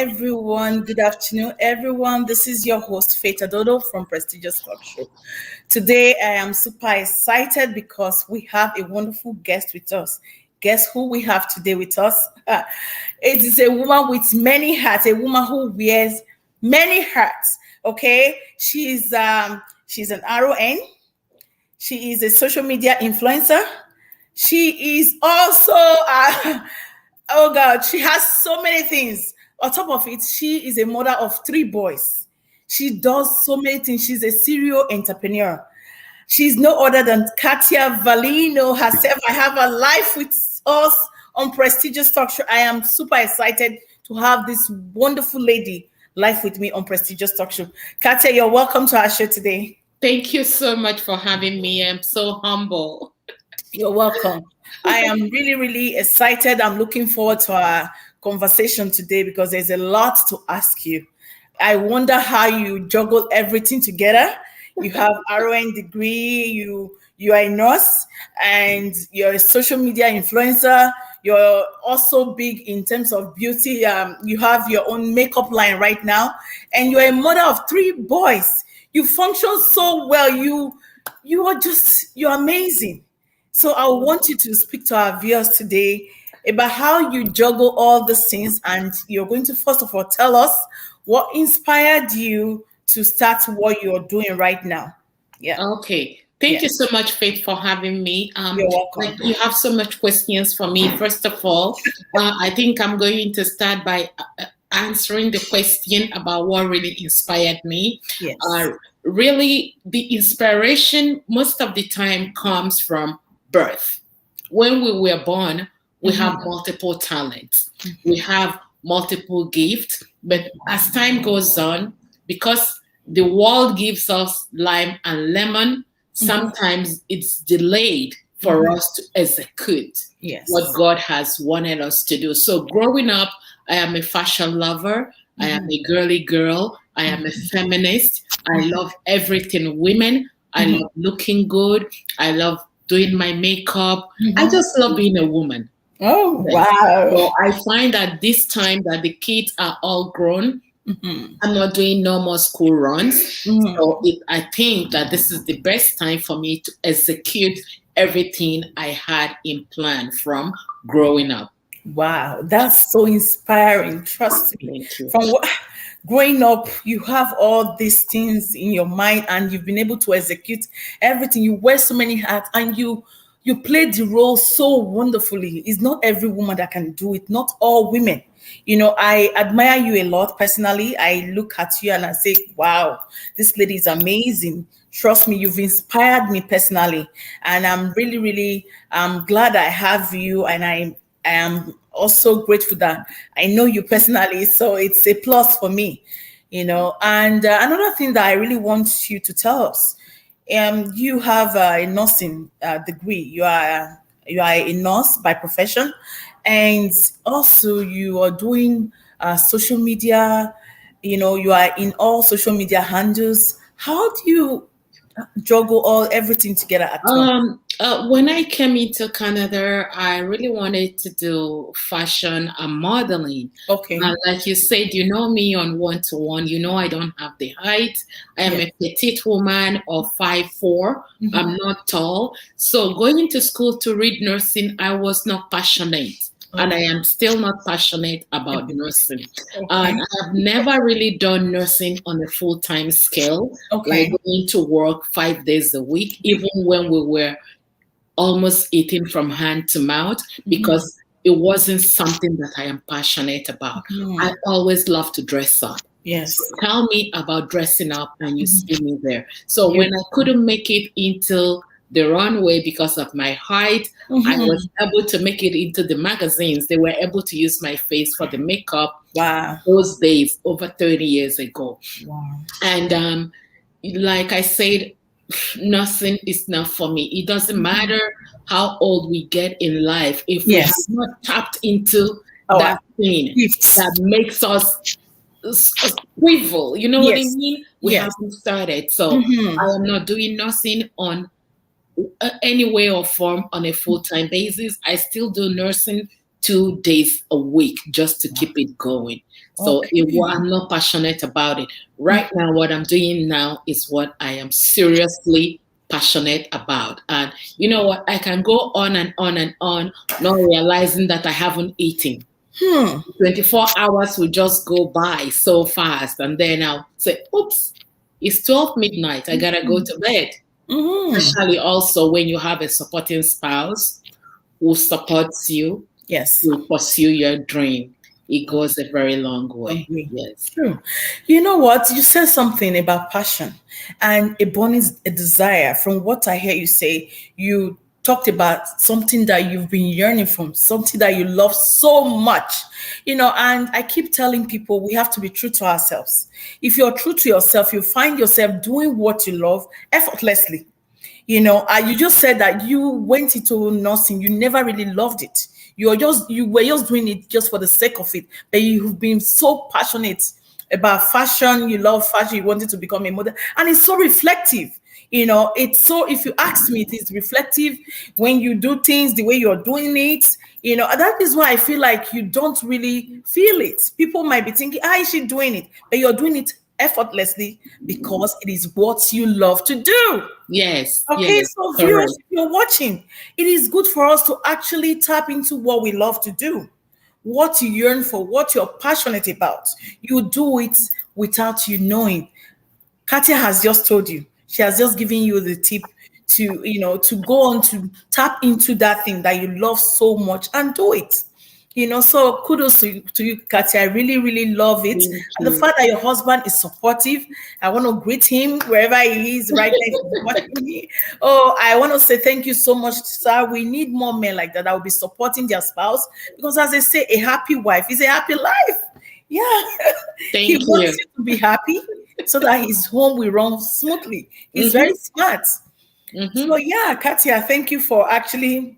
everyone. Good afternoon, everyone. This is your host, Faith Adodo from Prestigious Talk Show. Today, I am super excited because we have a wonderful guest with us. Guess who we have today with us? It is a woman with many hats, a woman who wears many hats. Okay, she's an RON. She is a social media influencer. She is also oh God, she has so many things. On top of it, she is a mother of 3 boys. She does so many things. She's a serial entrepreneur. She's no other than Kartia Velino herself. I have her live with us on Prestigious Talk Show. I am super excited to have this wonderful lady live with me on Prestigious Talk Show. Kartia, you're welcome to our show today. Thank you so much for having me. I'm so humble. You're welcome. I am really, really excited. I'm looking forward to our conversation today because there's a lot to ask you. I wonder how you juggle everything together. You have RON degree, you are a nurse, and you're a social media influencer. You're also big in terms of beauty. You have your own makeup line right now, and you're a mother of 3 boys. You function so well. You're amazing. So I want you to speak to our viewers today about how you juggle all these things, and you're going to first of all tell us what inspired you to start what you're doing right now. Yeah. Okay. Thank you so much, Faith, for having me. You're welcome. You have so much questions for me. First of all, I think I'm going to start by answering the question about what really inspired me. Yes. Really, the inspiration most of the time comes from birth. When we were born, we have multiple talents. We have multiple gifts. But as time goes on, because the world gives us lime and lemon, sometimes it's delayed for us to execute what God has wanted us to do. So growing up, I am a fashion lover. I am a girly girl. I am a feminist. I love everything women. I love looking good. I love doing my makeup. I just love being a woman. Oh, wow. So I find that this time that the kids are all grown, I'm not doing normal school runs. So I think that this is the best time for me to execute everything I had in plan from growing up. Wow, that's so inspiring. Trust me. Thank you. From growing up, you have all these things in your mind and you've been able to execute everything. You wear so many hats and you play the role so wonderfully. It's not every woman that can do it, not all women. You know, I admire you a lot personally. I look at you and I say, wow, this lady is amazing. Trust me, you've inspired me personally. And I'm really, really glad I have you. And I am also grateful that I know you personally. So it's a plus for me, you know. And another thing that I really want you to tell us, you have a nursing degree. You are a nurse by profession, and also you are doing social media. You know, you are in all social media handles. How do you juggle everything together at once? When I came into Canada, I really wanted to do fashion and modeling. Okay. Like you said, you know me on one-to-one. You know I don't have the height. I am a petite woman of 5'4". I'm not tall. So going into school to read nursing, I was not passionate. And I am still not passionate about nursing. I have never really done nursing on a full-time scale, like going to work 5 days a week, even when we were almost eating from hand to mouth, because it wasn't something that I am passionate about. I always love to dress up. Yes. So tell me about dressing up and you see me there. So when I couldn't make it into the runway because of my height, I was able to make it into the magazines. They were able to use my face for the makeup. Wow. Those days, over 30 years ago. Wow. And like I said, nothing is not for me. It doesn't matter how old we get in life. If we have not tapped into that thing that makes us swivel, you know what I mean? We haven't started. So I am not doing nothing on any way or form on a full-time basis. I still do nursing 2 days a week just to keep it going. So Okay. I'm not passionate about it. Right now, what I'm doing now is what I am seriously passionate about. And you know what? I can go on and on and on, not realizing that I haven't eaten. Hmm. 24 hours will just go by so fast. And then I'll say, oops, it's 12 midnight. I gotta go to bed. Hmm. Especially also when you have a supporting spouse who supports you Yes. to pursue your dream. It goes a very long way. Agree. Yes. True. You know what? You said something about passion and a burning a desire. From what I hear you say, you talked about something that you've been yearning from, something that you love so much. And I keep telling people we have to be true to ourselves. If you're true to yourself, you find yourself doing what you love effortlessly. You just said that you went into nursing, you never really loved it. You were just doing it just for the sake of it, but you've been so passionate about fashion. You love fashion, you wanted to become a model, and it's so reflective. It's so, if you ask me, it is reflective when you do things the way you're doing it. And that is why I feel like you don't really feel it. People might be thinking, is she doing it? But you're doing it effortlessly because it is what you love to do. Yes. Okay, Yes. so viewers, Correct. if you're watching, it is good for us to actually tap into what we love to do, what you yearn for, what you're passionate about. You do it without you knowing. Katia has just told you. She has just given you the tip to go on to tap into that thing that you love so much and do it. So kudos to you, Katia. I really, really love it. Thank And the you. fact that your husband is supportive, I want to greet him wherever he is right now, if he's watching me. Oh, I want to say thank you so much, sir. We need more men like that will be supporting their spouse, because as they say, a happy wife is a happy life. Yeah. He Thank wants you. you to be happy so that his home will run smoothly. He's very Mm-hmm. smart. So Mm-hmm. yeah, Katia, thank you for actually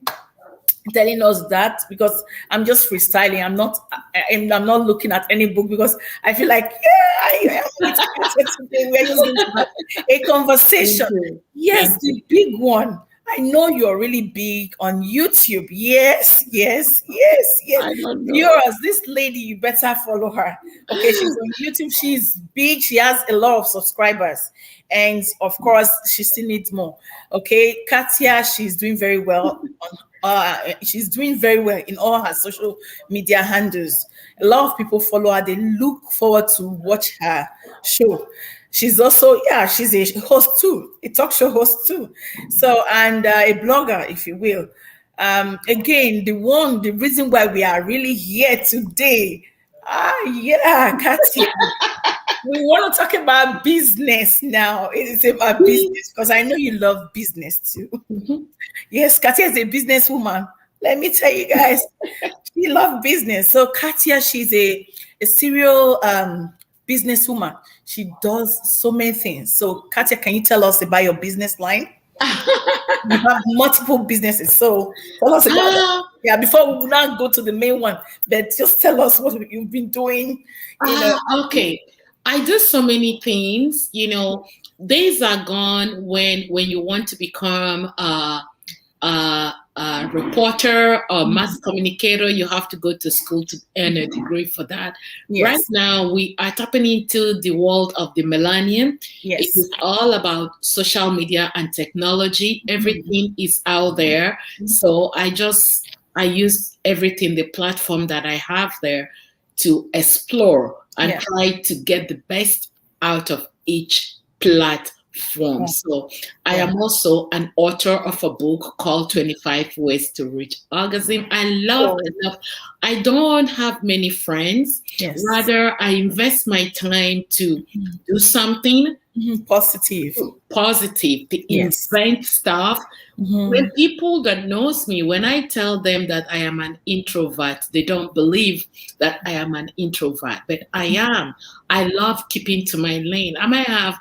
telling us that, because I'm just freestyling. I'm not looking at any book, because I feel like, yeah, I am with Katia today. We're just going to have a Thank conversation. you. Yes, Thank you. the big one. I know you're really big on YouTube. Yes, yes, yes, yes. I don't know. Viewers, this lady, you better follow her. Okay, she's on YouTube. She's big. She has a lot of subscribers. And of course, she still needs more. Okay, Katia, she's doing very well in all her social media handles. A lot of people follow her. They look forward to watch her show. She's also, yeah, she's a host too, a talk show host too. So, and a blogger, if you will. Again, the reason why we are really here today. Yeah, Katia. We want to talk about business now. It is about business, because I know you love business too. Mhm. Yes, Katia is a businesswoman. Let me tell you guys, she loves business. So Katia, she's a serial businesswoman. She does so many things. So Katia, can you tell us about your business line? You have multiple businesses. So tell us about that. Ah, Yeah, before we now go to the main one, but just tell us what you've been doing. You know. okay. I do so many things. Days are gone when you want to become a reporter or mass communicator. You have to go to school to earn a degree for that. Right Yes. now, we are tapping into the world of the millennium. It Yes. is all about social media and technology. Everything is out there. So I use everything, the platform that I have there, to explore and Yeah. try to get the best out of each platform. Yeah. So I Yeah. am also an author of a book called 25 Ways to Reach Orgasm. Oh, I love, I don't have many friends. yes. Rather, I invest my time to do something Positive. positive, to Yes. invent stuff. When Mhm. people that knows me, when I tell them that I am an introvert, they don't believe that I am an introvert, but I am. I love keeping to my lane. I might have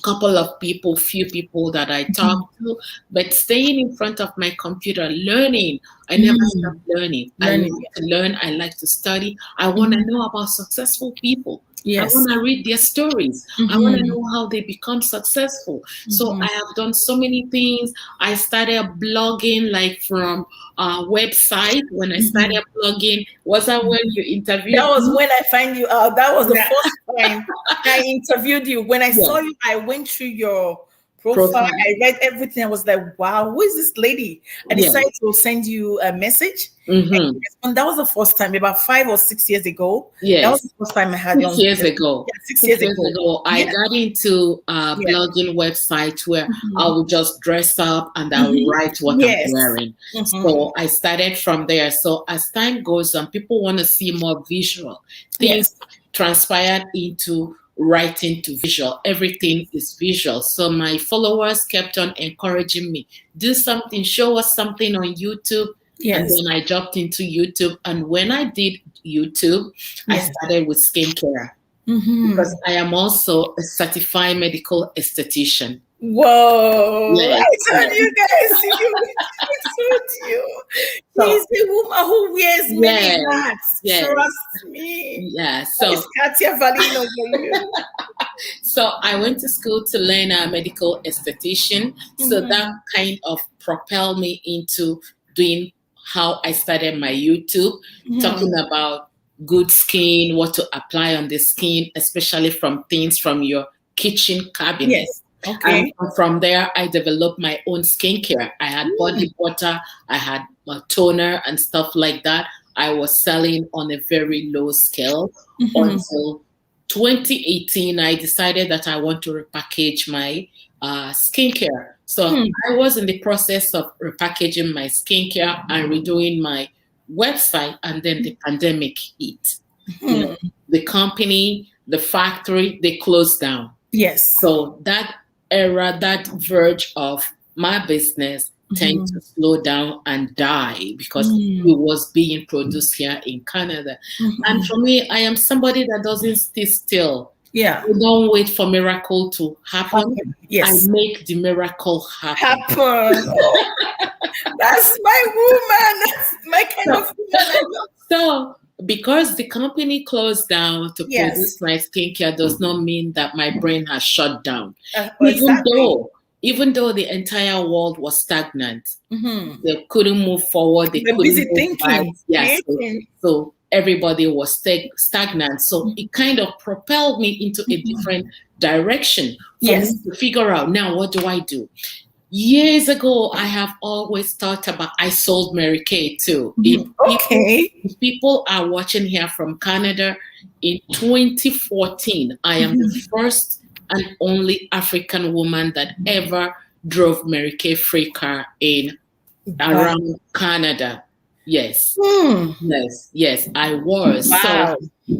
couple of people, few people that I talk to, but staying in front of my computer, learning. I never stop Mm. learning. I Learning. like to learn. I like to study. I want to know about successful people. I Yes. want to read their stories. I want to know how they become successful. So I have done so many things. I started blogging like from website. When I started blogging, was that when you That interviewed was me? when I find you out. That was the Yeah. first time I interviewed you. When I saw Yeah. you, I went through your profile. Profile. I read everything. I was like, wow, who is this lady? I Yeah. decided to send you a message. Mm-hmm. And that was the first time, about 5 or 6 years ago. That was Yes. the first time I had you 6 on. years ago. Yeah, six Six years years ago. ago, I Yeah. got into a Yeah. blogging website where I would just dress up and I would write what I'm Yes. wearing. So I started from there. So as time goes on, people want to see more visual. Things Yes. transpired into writing to visual. Everything is visual. So my followers kept on encouraging me, do something, show us something on YouTube. And Yes. then I jumped into YouTube. And when I did YouTube, I Yes. started with skincare because I am also a certified medical esthetician. Whoa! Yes, I told yes. you guys, I told you. So, She's a woman who wears many yes, hats. yes, Trust me. yeah. That is Kartia velino for you. So I went to school to learn a medical esthetician. So that kind of propelled me into doing how I started my YouTube, talking about good skin, what to apply on the skin, especially from things from your kitchen cabinet. Yes. And Okay. from there, I developed my own skincare. I had body butter, I had a toner and stuff like that. I was selling on a very low scale until 2018. I decided that I want to repackage my skincare. So I was in the process of repackaging my skincare and redoing my website, and then the pandemic hit. You know, the company, the factory, they closed down. Yes. So that era, that verge of my business tend to slow down and die because it was being produced here in Canada. And for me, I am somebody that doesn't stay still. Yeah. I don't wait for miracle to happen. Yes. I make the miracle happen. Oh, that's my woman. That's my kind of woman. So because the company closed down to Yes. produce my skincare does not mean that my brain has shut down. Exactly. Even though the entire world was stagnant, they couldn't move forward. They We're couldn't busy move back. thinking. Yes. Creating. So everybody was stagnant. So it kind of propelled me into a different direction for me to figure out, now what do I do? Years ago, I have always thought about, I sold Mary Kay too. If people are watching here from Canada, in 2014, I am the first and only African woman that ever drove Mary Kay free car in around Canada. Yes. Yes, I was. Wow. So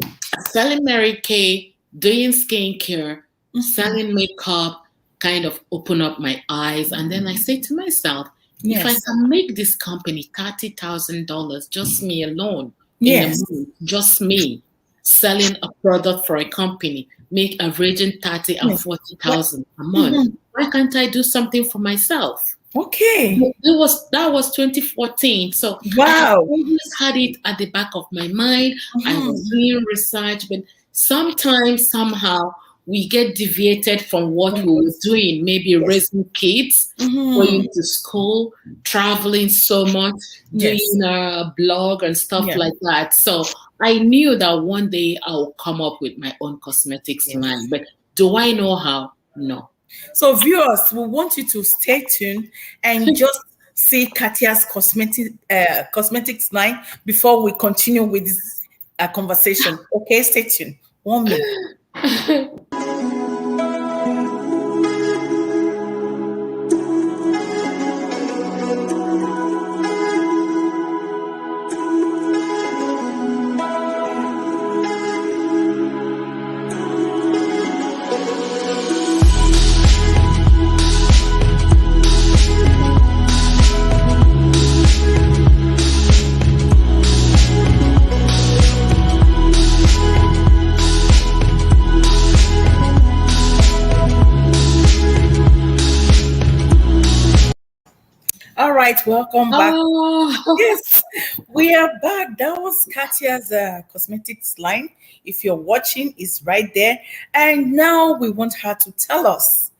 selling Mary Kay, doing skincare, selling makeup, kind of open up my eyes. And then I say to myself, if I can make this company $30,000, just me alone, in a month, just me selling a product for a company, make averaging 30 and 40,000 a month, why can't I do something for myself? Okay. That was 2014. So wow. I always had it at the back of my mind. I was doing research, but sometimes, somehow, we get deviated from what we were doing, maybe raising kids, going to school, traveling so much, doing a blog and stuff like that. So I knew that one day I'll come up with my own cosmetics line. But do I know how? No. So viewers, we want you to stay tuned and just see Kartia's cosmetics line before we continue with this conversation. Okay, stay tuned. 1 minute. All right, welcome back. Yes, We are back. That was Katia's cosmetics line. If you're watching, it's right there. And now we want her to tell us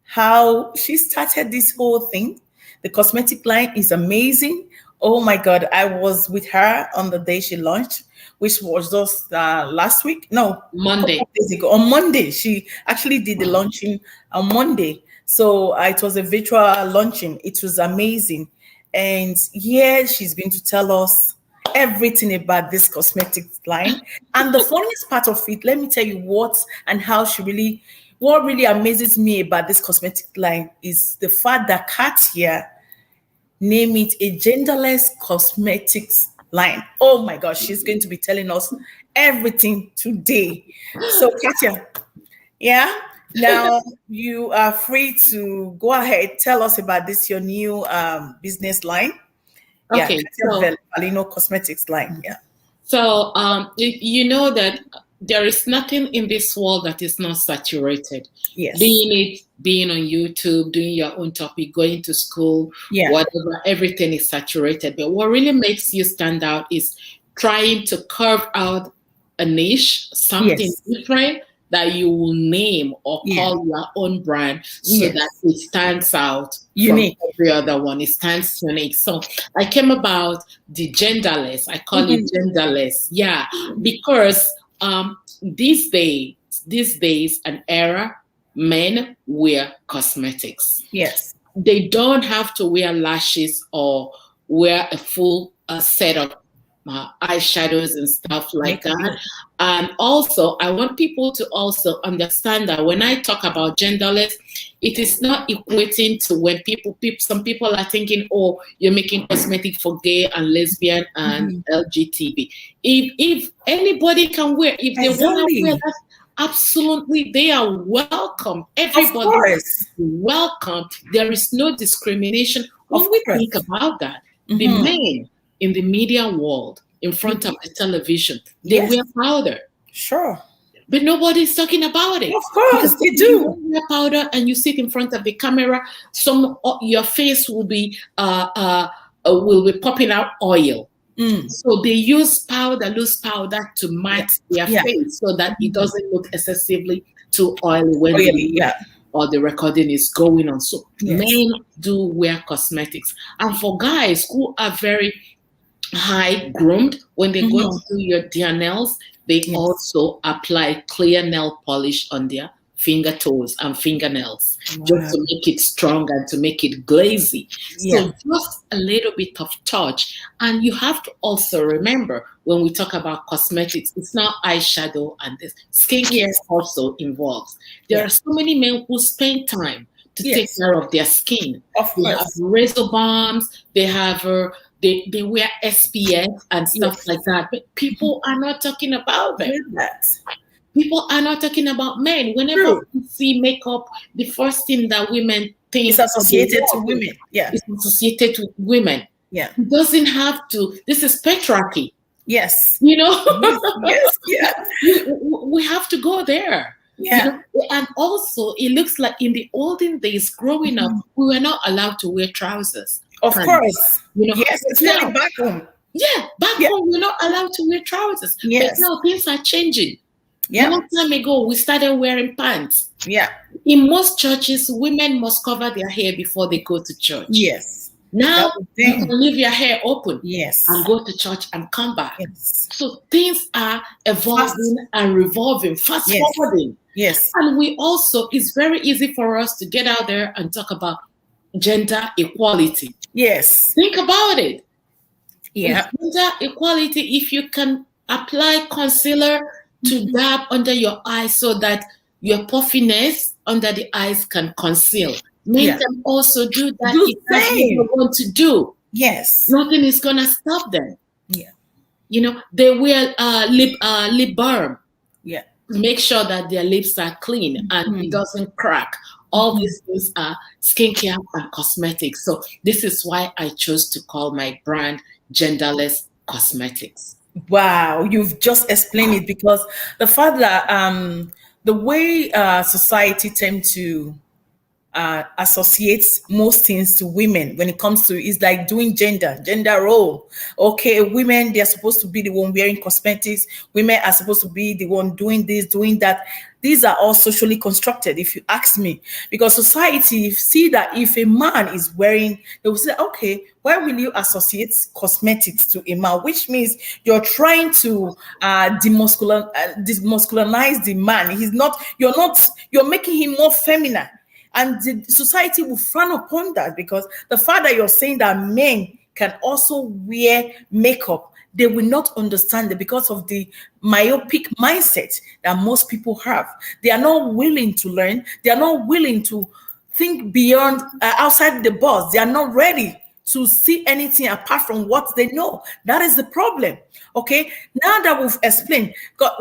how she started this whole thing. The cosmetic line is amazing. Oh my God, I was with her on the day she launched, which was just last week. No, a couple Monday. of days ago. On Monday, she actually did the launching on Monday. So it was a virtual launching. It was amazing. And yeah, she's going to tell us everything about this cosmetics line. And the funniest part of it, let me tell you what and how what really amazes me about this cosmetic line is the fact that Katia named it a genderless cosmetics line. Oh my gosh, she's going to be telling us everything today. So, Katia, yeah, now you are free to go ahead, tell us about this, your new business line. Yeah, Okay, Katia Velino Cosmetics line. Yeah. so you know that there is nothing in this world that is not saturated. Yes. Being on YouTube, doing your own topic, going to school, Yeah. whatever, everything is saturated. But what really makes you stand out is trying to carve out a niche, something Yes. different that you will name or Yeah. call your own brand so Yes. that it stands out from Unique. every other one. It stands unique. So I came about the genderless. I call it Mhm. genderless. Yeah, because these days, an era, men wear cosmetics. Yes. They don't have to wear lashes or wear a full set of eyeshadows and stuff like Makeup. that. And also, I want people to also understand that when I talk about genderless, it is not equating to when some people are thinking, oh, you're making cosmetic for gay and lesbian and Mhm. LGBT. If anybody can wear, if they want to wear Exactly. that, absolutely, they are welcome. Of Everybody course. welcome. There is no discrimination. Of When we think course. about that, the Hmm. men in the media world, in front of the television, they Yes. wear powder, Sure. but nobody's talking about it. Of course, Because they if you do. don't wear powder and you sit in front of the camera, your face will be popping out oil. Mm. So they use powder, loose powder to Yeah. matte their Yeah. face so that it Mhm. doesn't look excessively too oily when the Really. makeup Yeah. or the recording is going on. So Yes. men do wear cosmetics. And for guys who are very high groomed, when they go to Hmm. their nails, they Yes. also apply clear nail polish on their finger toes and fingernails just Wow. to make it strong and to make it glazy. Yeah. So just a little bit of touch. And you have to also remember when we talk about cosmetics, it's not eyeshadow and this skincare Yes. also involves. There Yeah. are so many men who spend time to take Yes. care of their skin. Of They have course. razor balms, they have they wear SPF and stuff Yes. like that. But people are not talking about them. Hear that. People are not talking about men. Whenever True. we see makeup, the first thing that women It's think of the associated to world women. Yeah. is associated with women. Yeah. It doesn't have to. This is patriarchy. Yes. You know, Yes. Yes. Yeah. we have to go there. You Yeah. know, and also it looks like in the olden days, growing up, Mhm. we were not allowed to wear trousers, Of pants. course. You know, Yes. but Especially now, back home. yeah, back Yeah. home we're not allowed to wear trousers. But Yes. now things are changing. Yeah. Long time ago, we started wearing pants. Yeah. In most churches, women must cover their hair before they go to church. Yes. That Now was you can then. leave your hair open and Yes. go to church and come back. Yes. So things are Fast. evolving and revolving, fast Yes. forwarding. Yes. And we also, it's very easy for us to get out there and talk about gender equality. Yes. Think about it. Yeah. Gender equality, if you can apply concealer to Mhm. dab under your eyes so that your puffiness under the eyes can conceal. Men Yeah. can also do that Do if that's what they same. want to do. Yes. Nothing is gonna stop them. Yeah. You know, they wear lip balm. Yeah. Make sure that their lips are clean and it Mhm. doesn't crack. All Mhm. these things are skincare and cosmetics. So this is why I chose to call my brand Genderless Cosmetics. Wow, you've just explained it because the fact that the way society tend to associates most things to women when it comes to, it's like doing gender role. Okay, women, they're supposed to be the one wearing cosmetics. Women are supposed to be the one doing this, doing that. These are all socially constructed, if you ask me, because society see that if a man is wearing, they will say, okay, why will you associate cosmetics to a man? Which means you're trying to demasculinize the man. You're making him more feminine. And the society will frown upon that, because the fact that you're saying that men can also wear makeup, they will not understand it because of the myopic mindset that most people have. They are not willing to learn. They are not willing to think beyond, outside the box. They are not ready to see anything apart from what they know. That is the problem. Okay, now that we've explained,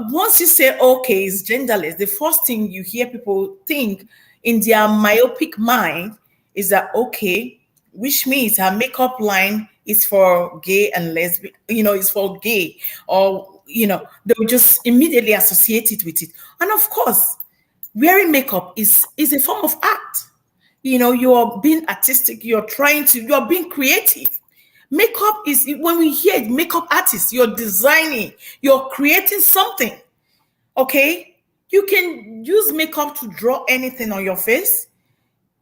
once you say, okay, it's genderless, the first thing you hear people think in their myopic mind is that, okay, which means her makeup line is for gay and lesbian, it's for gay, or, they'll just immediately associate it with it. And of course, wearing makeup is a form of art. You're being artistic, you're being creative. Makeup is, when we hear makeup artist, you're designing, you're creating something. Okay, you can use makeup to draw anything on your face.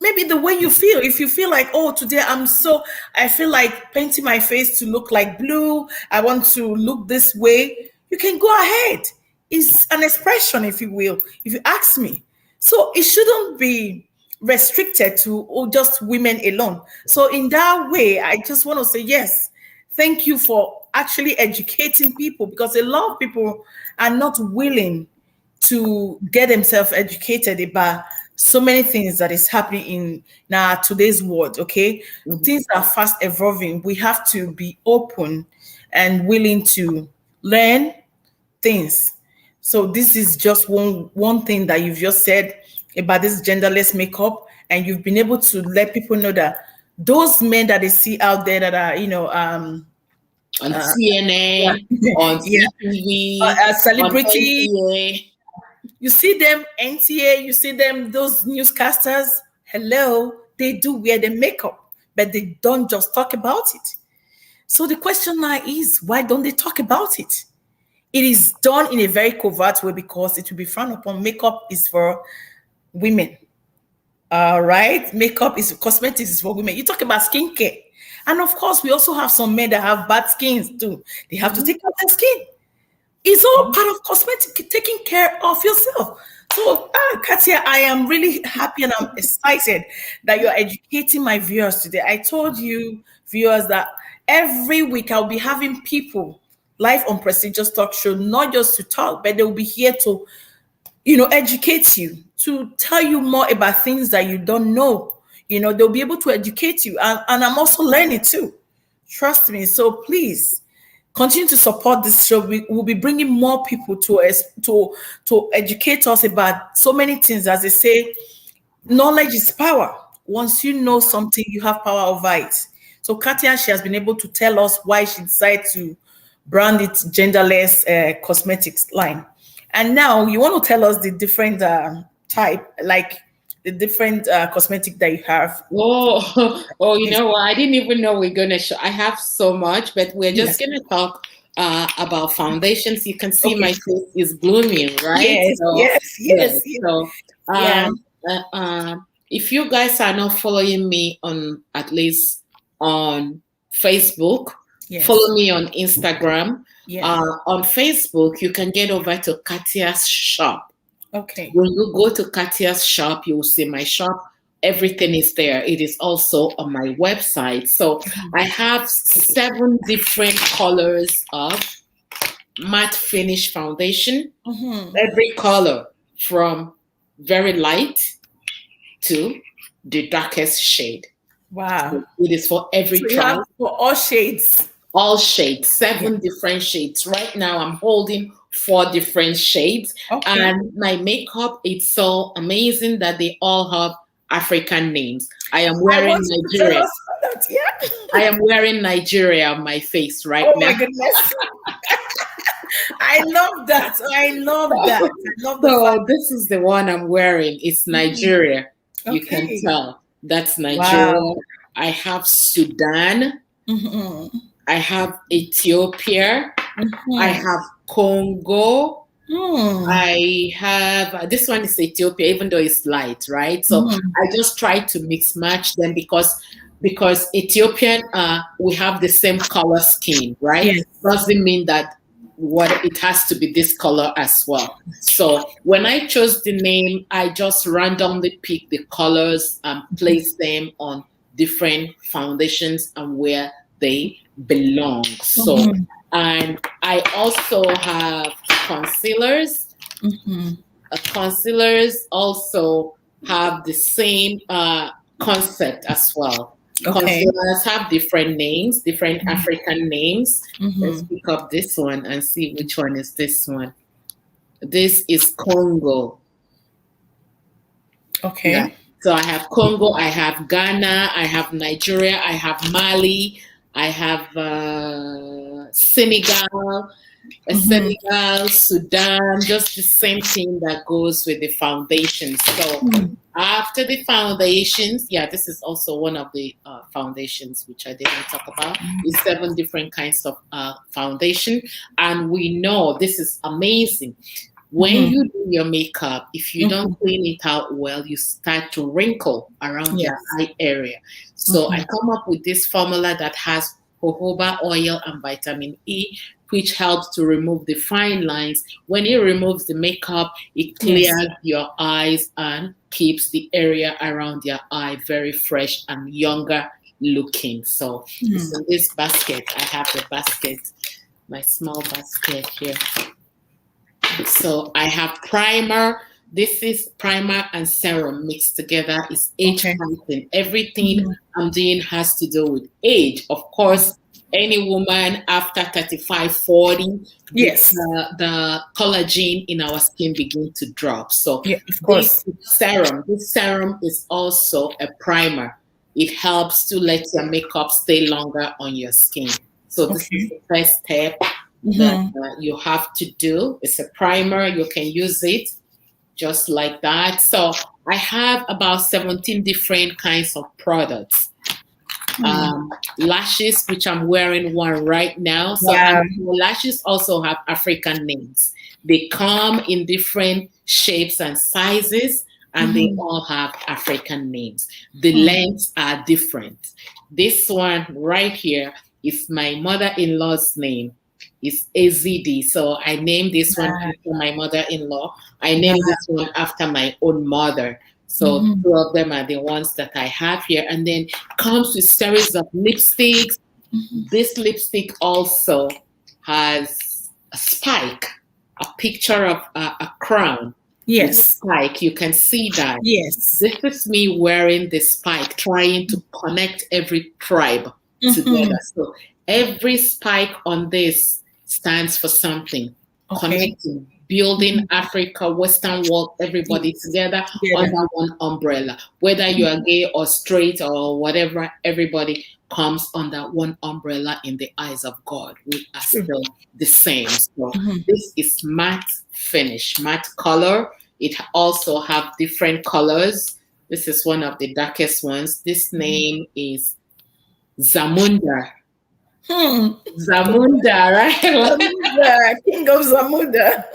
Maybe the way you feel. If you feel like, oh, today I feel like painting my face to look like blue, I want to look this way, you can go ahead. It's an expression, if you will, if you ask me. So it shouldn't be restricted to just women alone. So in that way, I just want to say, yes, thank you for actually educating people, because a lot of people are not willing to get themselves educated about so many things that is happening in now today's world. Okay, things are fast evolving. We have to be open and willing to learn things. So this is just one thing that you've just said about this genderless makeup, and you've been able to let people know that those men that they see out there that are on CNN, on CTV, celebrity. on NTA. You see them NTA, you see them, those newscasters, hello, they do wear the makeup, but they don't just talk about it. So the question now is, why don't they talk about it? It is done in a very covert way because it will be frowned upon. Makeup is for women. All right. Cosmetics is for women. You talk about skincare. And of course, we also have some men that have bad skins too. They have to take care of their skin. It's all part of cosmetic, taking care of yourself. So, Kartia, I am really happy and I'm excited that you're educating my viewers today. I told you, viewers, that every week I'll be having people live on Prestigious Talk Show, not just to talk, but they'll be here to, educate you, to tell you more about things that you don't know. They'll be able to educate you. And I'm also learning too. Trust me. So please, continue to support this show. We will be bringing more people to educate us about so many things. As they say, knowledge is power. Once you know something, you have power over it. So Kartia, she has been able to tell us why she decided to brand it genderless cosmetics line. And now you want to tell us the different type, like the different cosmetic that you have. You know what? I didn't even know we're going to show. I have so much, but we're just going to talk about foundations. You can see my face is blooming, right? Yes. So, if you guys are not following me on, at least on Facebook, follow me on Instagram. On Facebook, you can get over to Kartia's shop. Okay. When you go to Kartia's shop, you will see my shop. Everything is there. It is also on my website. So I have 7 different colors of matte finish foundation. Every color from very light to the darkest shade. Wow. So it is for every child. For all shades. All shades, 7 different shades. Right now, I'm holding 4 different shades. And my makeup, it's so amazing that they all have African names. I am wearing Nigeria. I am wearing Nigeria on my face right now. Oh my goodness. I love that. So this is the one I'm wearing. It's Nigeria. You can Okay. tell that's Wow. Nigeria. I have Sudan. Mm-hmm. I have Ethiopia. I Mm-hmm. have Congo. Mm. I have this one is Ethiopia, even though it's light, right? So Mm. I just try to mix match them because Ethiopian we have the same color skin, right? Yes. Doesn't mean that what it has to be this color as well. So when I chose the name, I just randomly picked the colors and placed them on different foundations and where they belong. So Mm-hmm. and I also have concealers. Mm-hmm. Concealers also have the same concept as well. Okay. Concealers have different names, different African names. Let's Mm-hmm. pick up this one and see which one is this one. This is Congo. Yeah. Okay. So I have Congo, I have Ghana, I have Nigeria, I have Mali, I have Senegal, Mm-hmm. Senegal, Sudan, just the same thing that goes with the foundations. So after the foundations, yeah, this is also one of the foundations which I didn't talk about. Is seven different kinds of foundation, and we know this is amazing. When Mm-hmm. you do your makeup, if you don't Mm-hmm. clean it out well, you start to wrinkle around your Yes. eye area. So I Mm-hmm. come up with this formula that has jojoba oil and vitamin E, which helps to remove the fine lines. When it removes the makeup, it Yes. clears your eyes and keeps the area around your eye very fresh and younger looking. So it's in this basket. I have the basket, my small basket here. So I have primer. This is primer and serum mixed together. It's age Okay. fighting. Everything Mm-hmm. I'm doing has to do with age. Of course, any woman after 35, 40, Yes. the collagen in our skin begin to drop. So Yeah, of course. this serum is also a primer. It helps to let your makeup stay longer on your skin. So this is Okay. the first step that Mm-hmm. you have to do. It's a primer. You can use it just like that. So I have about 17 different kinds of products. Lashes, which I'm wearing one right now. So Wow. and lashes also have African names. They come in different shapes and sizes, and they Mm-hmm. all have African names. The Hmm. lengths are different. This one right here is my mother-in-law's name. It's AZD. So I named this one Wow. after my mother-in-law. I named Wow. this one after my own mother. So Mm-hmm. two of them are the ones that I have here. And then comes with series of lipsticks. This lipstick also has a spike, a picture of a crown with Yes. spike. You can see that. Yes. This is me wearing the spike, trying to connect every tribe Mm-hmm. together. So every spike on this stands for something. Okay. Connecting, building Mm-hmm. Africa, Western world, everybody Yes. together Together. under one umbrella. Whether you are gay or straight or whatever, everybody comes under one umbrella in the eyes of God. We are True. still the same. So Mm-hmm. this is matte finish, matte color. It also have different colors. This is one of the darkest ones. This name is Zamunda. Hmm. Zamunda, right? Zamuda, King of Zamuda.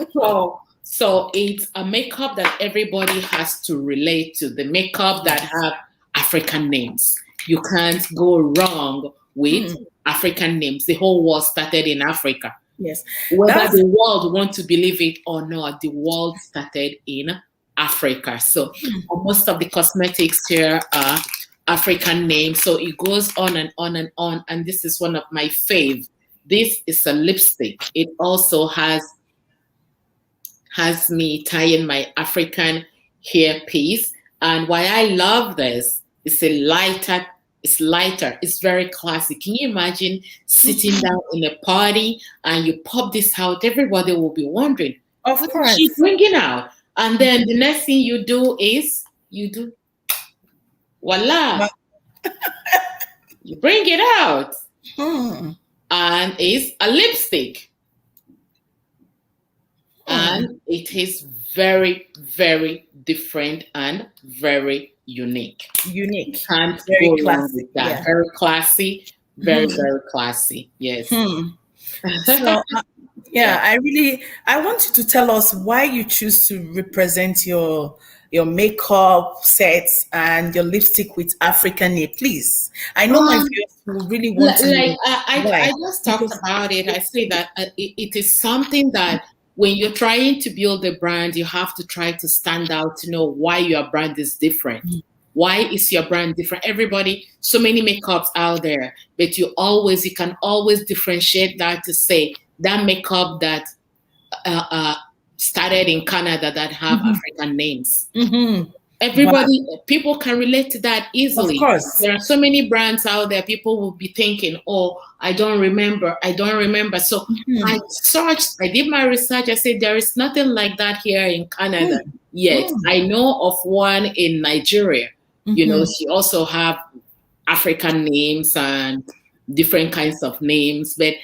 So it's a makeup that everybody has to relate to. The makeup that Yes. have African names. You can't go wrong with Hmm. African names. The whole world started in Africa. Yes. Whether That's the world want to believe it or not, the world started in Africa. So most of the cosmetics here are African names. So it goes on and on and on. And this is one of my fave. This is a lipstick. It also has me tying my African hair piece. And why I love this, it's lighter, it's very classic. Can you imagine sitting down in a party and you pop this out? Everybody will be wondering, of what is she course. bringing out? And then the next thing you do is you do, voila, But, you bring it out. hmm. And it's a lipstick. Hmm. And it is very, very different and very unique. Unique. Can't Very go wrong classic. with that. Yeah. Very classy. Very, Hmm. very classy. Yes. Hmm. So, Yeah. yeah, I want you to tell us why you choose to represent your makeup sets and your lipstick with African name, please. I know my Um, viewers will really want to like know I why. just talked Because about it. I say that it is something that when you're trying to build a brand, you have to try to stand out to know why your brand is different. Why is your brand different? Everybody, so many makeups out there, but you can always differentiate that to say that makeup that uh, uh, started in Canada that have African names. mhm. Wow, Everybody, people can relate to that of easily. course. There are so many brands out there, people will be thinking, oh, I don't remember. So I Mhm. searched, I did my research, I said there is nothing like that here in Canada Mm, yet. mm, I know of one in Nigeria. mhm. She also have African names and different kinds of names. But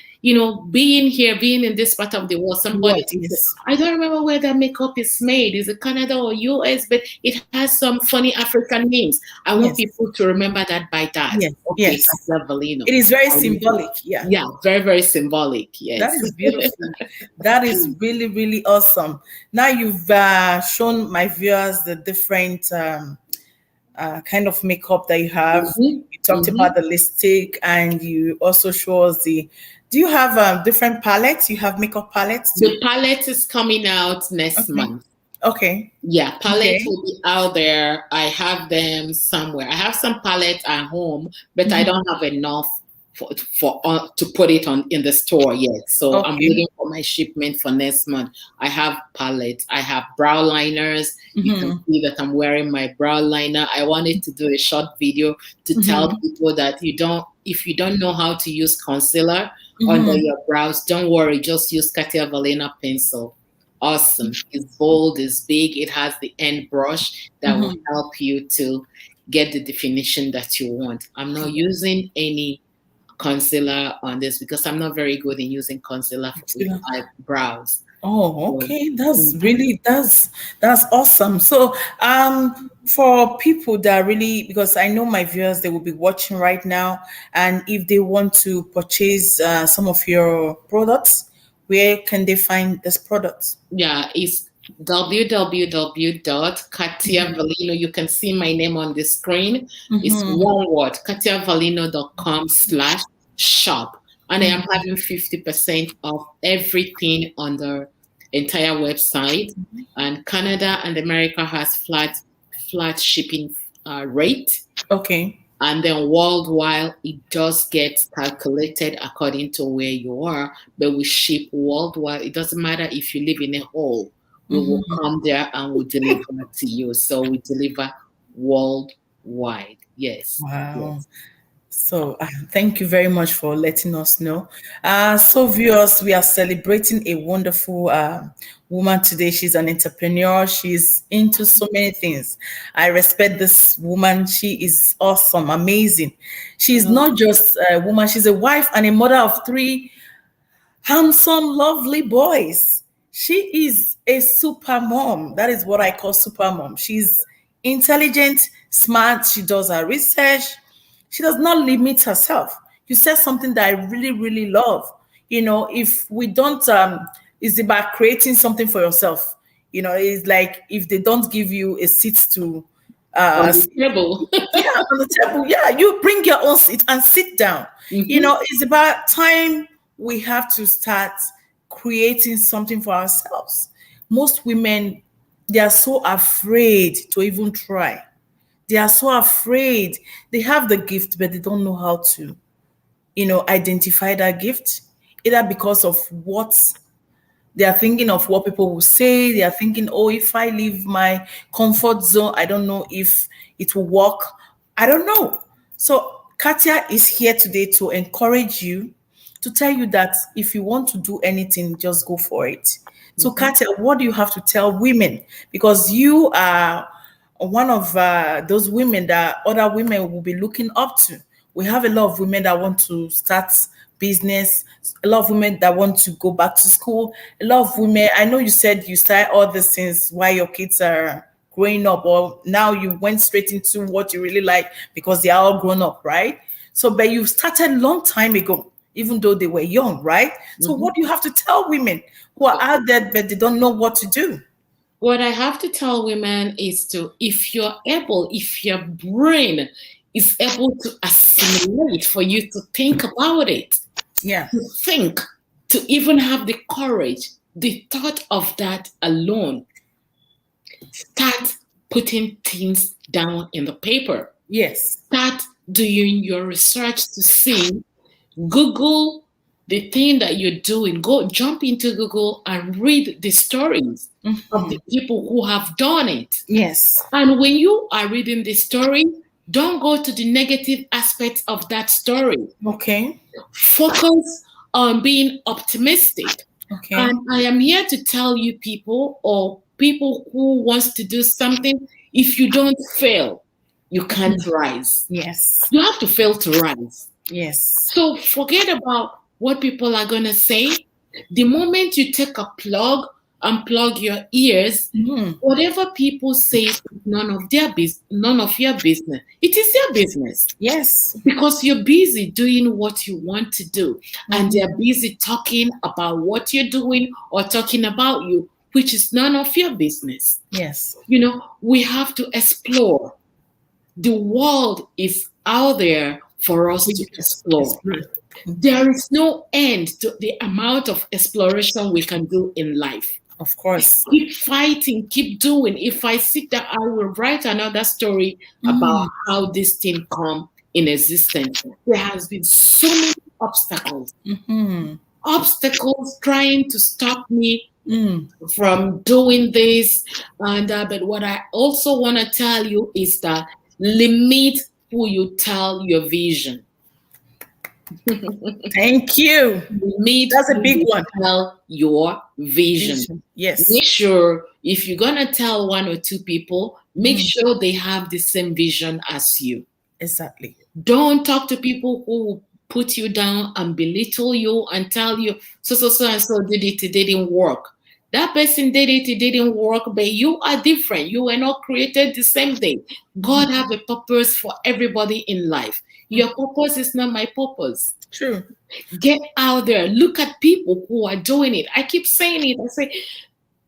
being here, being in this part of the world, somebody What will say, is? I don't remember where that makeup is made. Is it Canada or US? But it has some funny African names. I want Yes, people to remember that by that. yes, Okay, yes. Katia Valino. It is very I need to- symbolic. Yeah. Yeah, very, very symbolic. That Yes. is beautiful. That is really, really awesome. Now you've shown my viewers the different kind of makeup that you have. Mhm, You talked mhm. about the lipstick, and you also show us the. Do you have different palettes? You have makeup palettes too. The palette is coming out next Okay. month. Okay. Yeah, palettes Okay. will be out there. I have them somewhere. I have some palettes at home, but I Mhm. don't have enough for to put it on in the store yet. So I'm Okay. waiting for my shipment for next month. I have palettes. I have brow liners. You can Hmm. see that I'm wearing my brow liner. I wanted to do a short video to tell Hmm. people that if you don't know how to use concealer under Hmm. your brows, don't worry. Just use Katia Valena pencil. Awesome. It's bold, it's big, it has the end brush that will Hmm. help you to get the definition that you want. I'm not using any concealer on this because I'm not very good in using concealer with my brows. Oh, So, okay. That's mhm. really that's awesome. So, for people that really, because I know my viewers, they will be watching right now, and if they want to purchase some of your products, where can they find this product? Yeah, it's www.katiavalino. You can see my name on the screen. It's Mm-hmm. one word, katiavalino.com/shop. And I am having 50% of everything on the entire website. And Canada and America has flat shipping rate. Okay. And then worldwide, it does get calculated according to where you are, but we ship worldwide. It doesn't matter if you live in a hole, we will Mm-hmm. come there and we'll deliver to you. So we deliver worldwide. Yes. Wow. Yes. So, thank you very much for letting us know. So, viewers, we are celebrating a wonderful woman today. She's an entrepreneur. She's into so many things. I respect this woman. She is awesome, amazing. She's not just a woman, she's a wife and a mother of three handsome, lovely boys. She is a super mom. That is what I call super mom. She's intelligent, smart. She does her research. She does not limit herself. You said something that I really, really love. If we don't, it's about creating something for yourself. It's like if they don't give you a seat to, On uh, the table. yeah, on the table. Yeah, you bring your own seat and sit down. Mhm. It's about time we have to start creating something for ourselves. Most women, they are so afraid to even try. They are so afraid. They have the gift, but they don't know how to, identify that gift, either because of what they are thinking of what people will say. They are thinking, oh, if I leave my comfort zone, I don't know if it will work. I don't know. So Katia is here today to encourage you, to tell you that if you want to do anything, just go for it. So Mhm. Katia, what do you have to tell women? Because you are one of those women that other women will be looking up to. We have a lot of women that want to start business, a lot of women that want to go back to school, a lot of women. I know you said you start all these things while your kids are growing up, or now you went straight into what you really like because they are all grown up, right? So, but you started long time ago, even though they were young, right? So, Mhm. what do you have to tell women who are out there but they don't know what to do? What I have to tell women is to, if you're able, if your brain is able to assimilate, for you to think about it, Yeah. to think, to even have the courage, the thought of that alone, start putting things down in the paper. Yes. Start doing your research to see, Google the thing that you're doing. Go jump into Google and read the stories of the people who have done it. Yes. And when you are reading the story, don't go to the negative aspects of that story. Okay. Focus on being optimistic. Okay. And I am here to tell you, people, or people who wants to do something, if you don't fail, you can't rise. Yes. You have to fail to rise. Yes. So forget about what people are going to say. The moment you take a plug and plug your ears, whatever people say is none of their business, none of your business. It is their business, Yes. because you're busy doing what you want to do, and they're busy talking about what you're doing or talking about you, which is none of your business. Yes. We have to explore. The world is out there for us to explore. There is no end to the amount of exploration we can do in life. Of course. Keep fighting, keep doing. If I sit down, I will write another story about how this thing come in existence. There has been so many obstacles. Obstacles trying to stop me from doing this. But what I also want to tell you is that limit who you tell your vision. Thank you. Limit That's a who big you one. tell your vision. Yes. Make sure, if you're going to tell one or two people, make sure they have the same vision as you. Exactly. Don't talk to people who put you down and belittle you and tell you, so and so did it didn't work. That person did it didn't work, but you are different. You were not created the same day. God have a purpose for everybody in life. Your purpose is not my purpose. True. Get out there. Look at people who are doing it. I keep saying it. I say,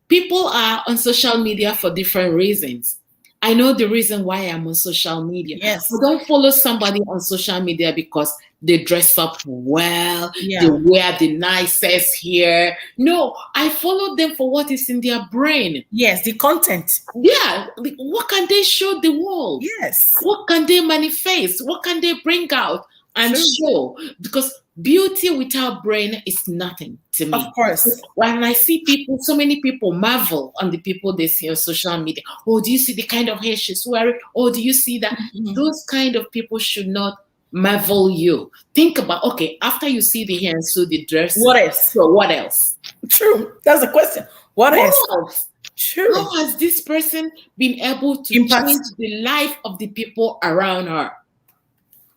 people are on social media for different reasons. I know the reason why I'm on social media. Yes. I don't follow somebody on social media because they dress up well, Yeah. they wear the nicest hair. No, I follow them for what is in their brain. Yes, the content. Yeah, what can they show the world? Yes. What can they manifest? What can they bring out and show? Because beauty without brain is nothing to me. Of course. When I see people, so many people marvel on the people they see on social media. Oh, do you see the kind of hair she's wearing? Oh, do you see that? Those kind of people should not marvel you. Think about, okay, after you see the hair and so the dress. What else? So what else? True. That's the question. What else? True. How has this person been able to change the life of the people around her?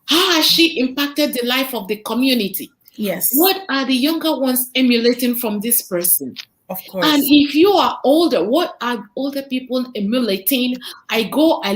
How has she impacted the life of the community? Yes. What are the younger ones emulating from this person? Of course. And if you are older, what are older people emulating? I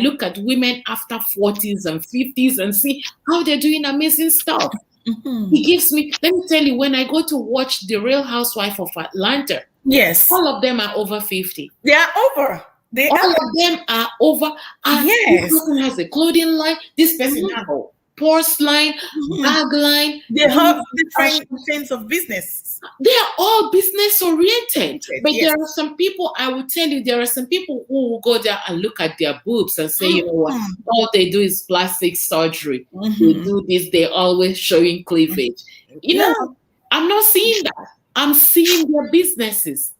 look at women after 40s and 50s and see how they're doing amazing stuff. It gives me, let me tell you, when I go to watch The Real Housewife of Atlanta, yes, all of them are over 50. They are over. All of them are over. And yes. This person has a clothing line. This person has a purse line, bag line. They have different kinds of business. They are all business oriented. But yes. there are some people, I will tell you, there are some people who will go there and look at their boobs and say, you know what, all they do is plastic surgery. They do this, they're always showing cleavage. You know, I'm not seeing that. I'm seeing their businesses.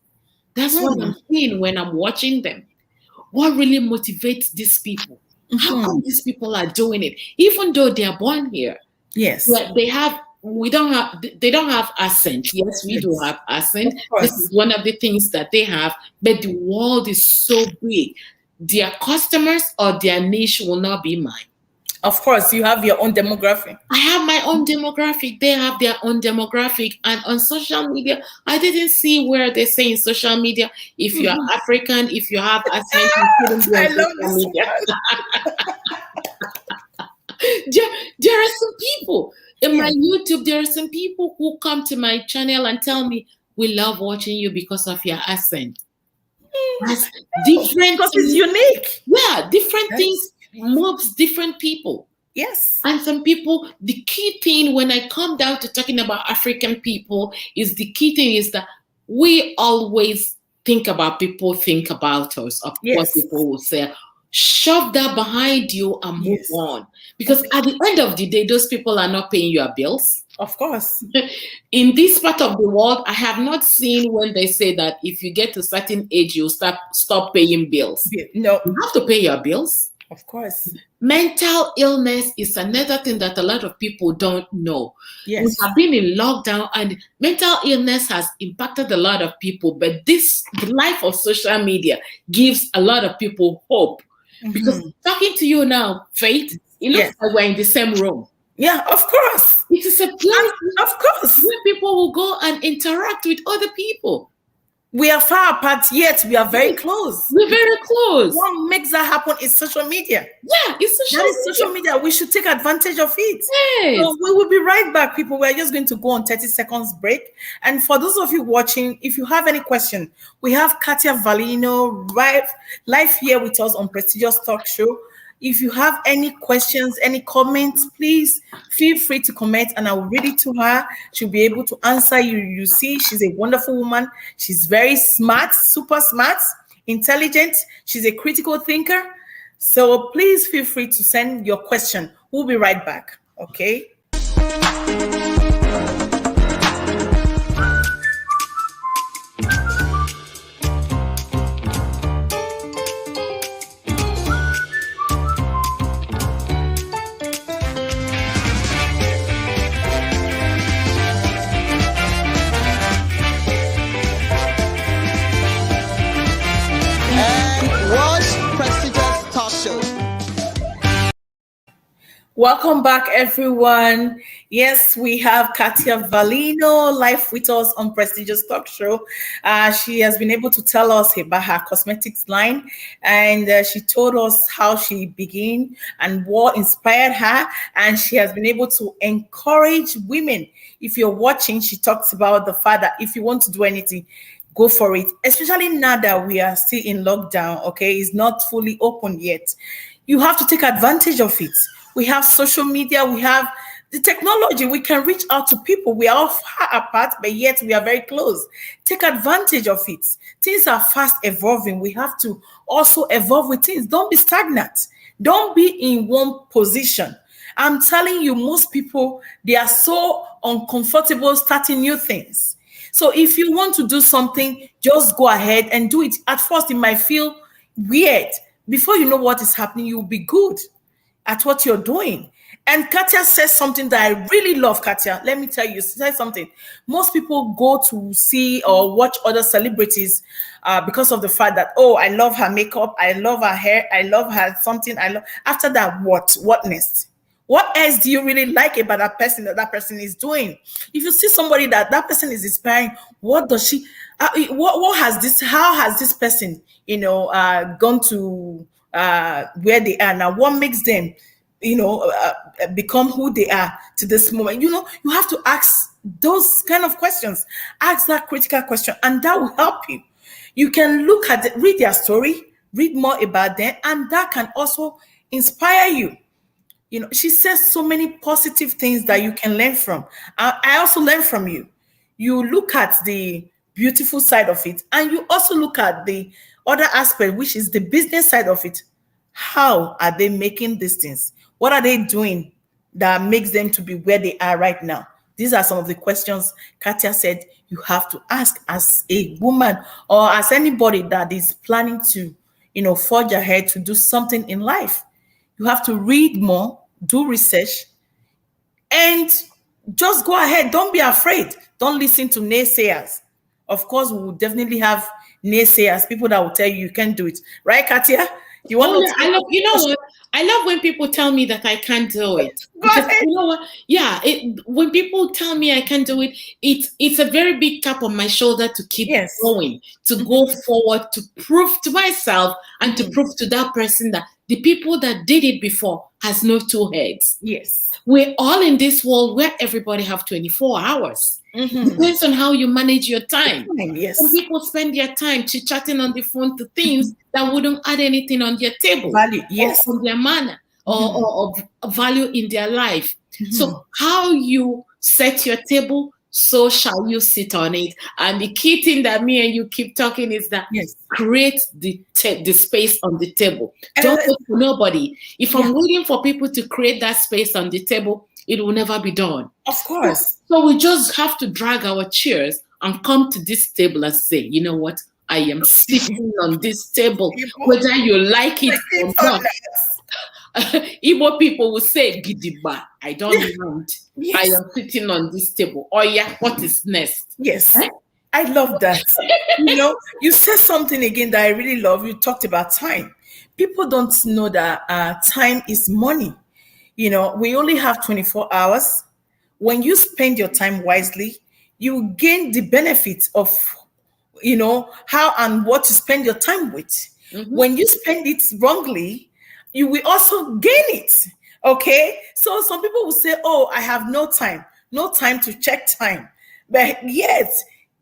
That's what I'm seeing when I'm watching them. What really motivates these people? How come these people are doing it? Even though they are born here. Yes. They don't have accent. Yes, we do have accent. This is one of the things that they have, but the world is so big. Their customers or their niche will not be mine. Of course, you have your own demographic. I have my own demographic. They have their own demographic. And on social media, I didn't see where they say in social media, if you're African, if you have accent, you shouldn't be I on love social this media. one. There are some people in Yeah. my YouTube, there are some people who come to my channel and tell me, we love watching you because of your accent. That's different Because it's things. unique. Yeah, different things Yes. moves different people. Yes. And some people, the key thing when I come down to talking about African people is the key thing is that we always think about people think about us. Of course, Yes. people will say, shove that behind you and move Yes. on. Because at the end of the day, those people are not paying your bills. Of course. In this part of the world, I have not seen when they say that if you get to a certain age, you stop paying bills. No. You have to pay your bills. Of course. Mental illness is another thing that a lot of people don't know. Yes. We have been in lockdown and mental illness has impacted a lot of people, but the life of social media gives a lot of people hope. Because talking to you now, Faith, it looks like we're in the same room. Yeah, of course. It is a place Of course. where people will go and interact with other people. We are far apart, yet we are very close. We're very close. What makes that happen is social media. Yeah, it's social That is social media. We should take advantage of it. Yes. So we will be right back, people. We're just going to go on 30 seconds break. And for those of you watching, if you have any question, we have Kartia Velino live here with us on Prestigious Talk Show. If you have any questions, any comments, please feel free to comment and I will read it to her. She'll be able to answer you. You see, she's a wonderful woman. She's very smart, super smart, intelligent. She's a critical thinker. So please feel free to send your question. We'll be right back. Okay. Welcome back, everyone. Yes, we have Kartia Velino live with us on Prestigious Talk Show. She has been able to tell us about her cosmetics line, and she told us how she began and what inspired her, and she has been able to encourage women. If you're watching, she talks about the fact that if you want to do anything, go for it, especially now that we are still in lockdown. Okay, it's not fully open yet. You have to take advantage of it. We have social media, we have the technology, we can reach out to people. We are all far apart, but yet we are very close. Take advantage of it. Things are fast evolving. We have to also evolve with things. Don't be stagnant. Don't be in one position. I'm telling you, most people, they are so uncomfortable starting new things. So if you want to do something, just go ahead and do it. At first, it might feel weird. Before you know what is happening, you'll be good at what you're doing. And Kartia says something that I really love, Kartia. Let me tell you, she said something. Most people go to see or watch other celebrities because of the fact that, oh, I love her makeup, I love her hair, I love her something. I love. After that, what? What next? What else do you really like about that person is doing? If you see somebody that person is inspiring, what does she? What has this? How has this person, gone to where they are now? What makes them, become who they are to this moment? You have to ask those kind of questions. Ask that critical question, and that will help you. You can look at it, read their story, read more about them, and that can also inspire you. She says so many positive things that you can learn from. I also learn from you. You look at the beautiful side of it, and you also look at the other aspect, which is the business side of it. How are they making these things? What are they doing that makes them to be where they are right now? These are some of the questions Kartia said you have to ask as a woman or as anybody that is planning to, forge ahead to do something in life. You have to read more, do research, and just go ahead. Don't be afraid. Don't listen to naysayers. Of course, we will definitely have naysayers, people that will tell you can't do it. Right, Kartia? You want Oh to yeah, I tell love. You know us? what? I love when people tell me that I can't do it, Go because ahead. you know what? Yeah, when people tell me I can't do it, it's a very big tap on my shoulder to keep Yes. going, to go forward, to prove to myself and to Mhm. prove to that person that the people that did it before has no two heads. Yes. We're all in this world where everybody have 24 hours. Mm-hmm. Depends on how you manage your time. Some Yes. people spend their time chit-chatting on the phone to things that wouldn't add anything on their table Value. or Yes. on their manner Mm-hmm. or of value in their life. Mm-hmm. So how you set your table, so shall you sit on it. And the key thing that me and you keep talking is that Yes. create the space on the table. And Don't wait for nobody. If yeah, I'm waiting for people to create that space on the table, it will never be done. of So, course. so we just have to drag our chairs and come to this table and say, you know what? I am sitting on this table, People whether you like it like it or or not. Igbo people will say, Gidigba, I don't not. mind. I Yes. am sitting on this table. Oh, yeah, what is next? Yes. Eh? I love that. You said something again that I really love. You talked about time. People don't know that time is money. We only have 24 hours. When you spend your time wisely, you gain the benefit of how and what to spend your time with. Mhm. When you spend it wrongly, you will also gain it. Okay, so some people will say, oh, I have no time to check time. But yet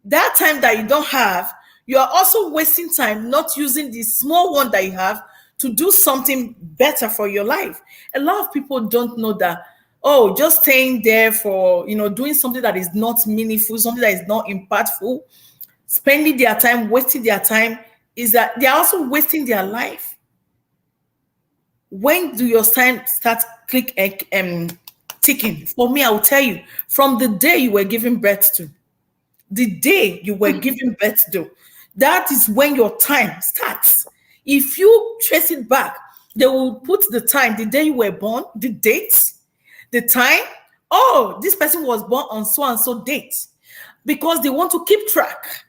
that time that you don't have, you are also wasting time not using the small one that you have to do something better for your life. A lot of people don't know that, oh, just staying there for doing something that is not meaningful, something that is not impactful, spending their time, wasting their time, is that they're also wasting their life. When do your time start ticking? For me, I will tell you, from the day you were giving birth to, the day you were giving birth to, that is when your time starts. If you trace it back, they will put the time, the day you were born, the date, the time. Oh, this person was born on so and so date, because they want to keep track.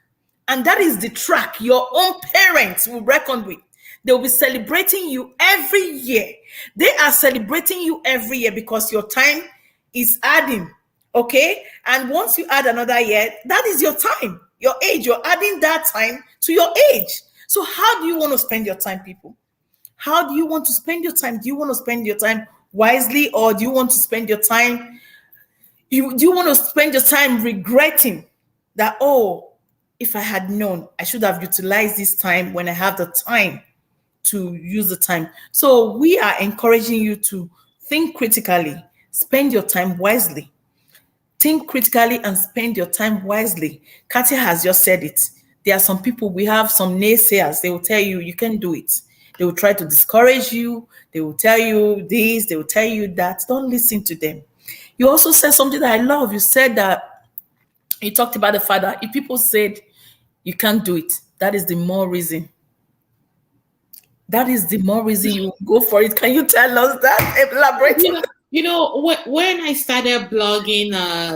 And that is the track your own parents will reckon with. They will be celebrating you every year. They are celebrating you every year because your time is adding. Okay. And once you add another year, that is your time, your age. You're adding that time to your age. So, how do you want to spend your time, people? How do you want to spend your time? Do you want to spend your time wisely, or do you want to spend your time? Do you want to spend your time regretting that, oh, if I had known, I should have utilized this time when I have the time to use the time. So we are encouraging you to think critically, spend your time wisely. Think critically and spend your time wisely. Katia has just said it. There are some people, we have some naysayers. They will tell you, you can't do it. They will try to discourage you. They will tell you this. They will tell you that. Don't listen to them. You also said something that I love. You said that you talked about the fact that if people said you can't do it, that is the more reason. That is the more reason you go for it. Can you tell us that? Elaborate You on know, that. when I started blogging,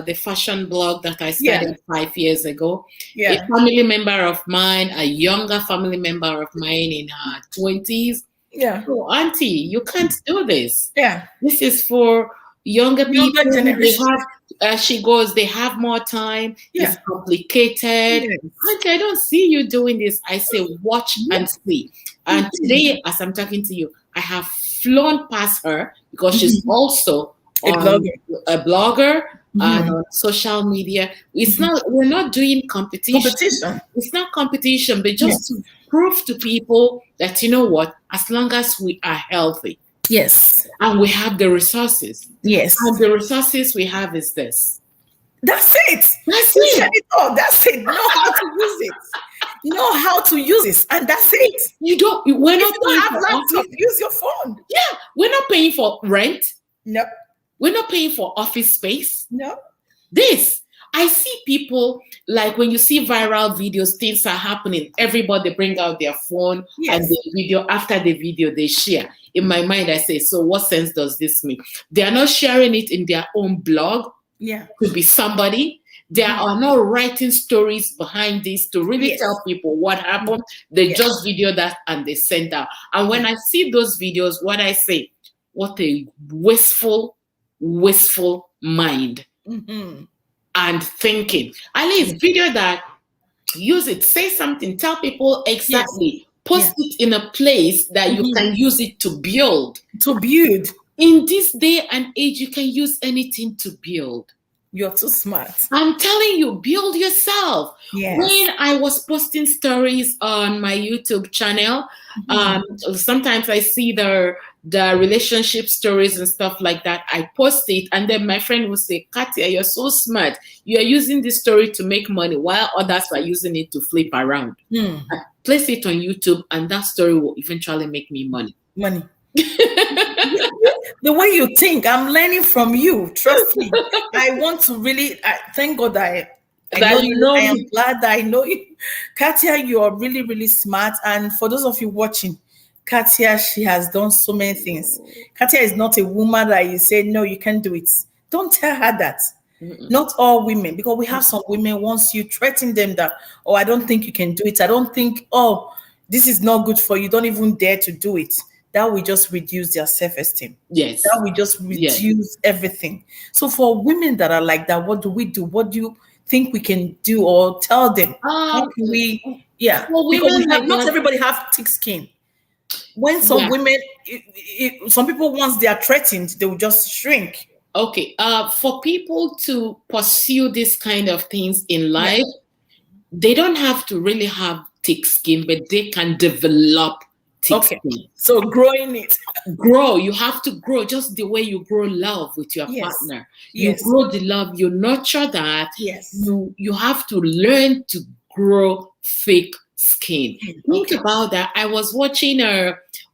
the fashion blog that I Yeah, started 5 years ago, a yeah, family member of mine, a younger family member of mine in her 20s, yeah, oh, auntie, you can't do this. yeah. This is for younger Younger people. They generation. have, she goes, they have more time. It's Yeah. complicated. Yes. Auntie, I don't see you doing this. I say, watch and see. And today, as I'm talking to you, I have flown past her because she's also A on blogger. a blogger and Mhm. on social media. We're not doing competition. Competition. It's not competition, but just Yes. to prove to people that, you know what, as long as we are healthy Yes. and we have the resources, and Yes. the resources we have is this. That's it. That's You said it. it all. That's it. Know how to use it. Know how to use it. And that's it. You don't, we're If not you paying don't have for laptop, office. use your phone. Yeah, we're not paying for rent. No. We're not paying for office space. No. This, I see people, like when you see viral videos, things are happening. Everybody bring out their phone and Yes. the video. After the video, they share. In my mind, I say, so what sense does this make? They are not sharing it in their own blog. Yeah. Could be somebody. They are not writing stories behind this to really Yes. tell people what happened. They Yes. just video that and they send out. And when I see those videos, what I say, what a wasteful mind and thinking. At least video that, use it, say something, tell people exactly, post it in a place that you can use it to build. To build. In this day and age, you can use anything to build. You're too smart. I'm telling you, build yourself. Yes. When I was posting stories on my YouTube channel, sometimes I see the relationship stories and stuff like that. I post it, and then my friend will say, Kartia, you're so smart. You are using this story to make money while others are using it to flip around. I place it on YouTube, and that story will eventually make me money. The way you think, I'm learning from you. Trust me. I want to really, thank God I know you. I am glad that I know you. Kartia, you are really, really smart. And for those of you watching, Kartia, she has done so many things. Kartia is not a woman that you say, no, you can't do it. Don't tell her that. Not all women, because we have some women, once you threaten them that, oh, I don't think you can do it. I don't think, oh, this is not good for you. Don't even dare to do it. That will just reduce their self-esteem. Yes. That will just reduce everything. So for women that are like that, what do we do? What do you think we can do, or tell them? How can we? Yeah. Well, because not everybody have thick skin. When some women, some people, once they are threatened, they will just shrink. Okay. For people to pursue this kind of things in life, they don't have to really have thick skin, but they can develop thick skin. So growing it. Grow. You have to grow just the way you grow love with your partner. You grow the love, you nurture that. You have to learn to grow thick skin. Think about that. I was watching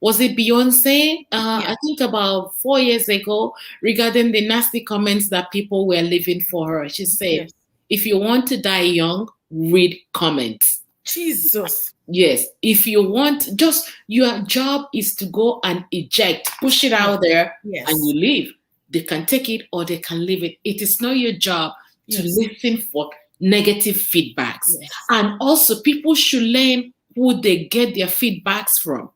was it Beyonce? I think about 4 years ago, regarding the nasty comments that people were leaving for her. She said, if you want to die young, read comments. Jesus. Yes. If you want, just your job is to go and eject, push it out there, and you leave. They can take it or they can leave it. It is not your job to listen for negative feedbacks. And also, people should learn who they get their feedbacks from.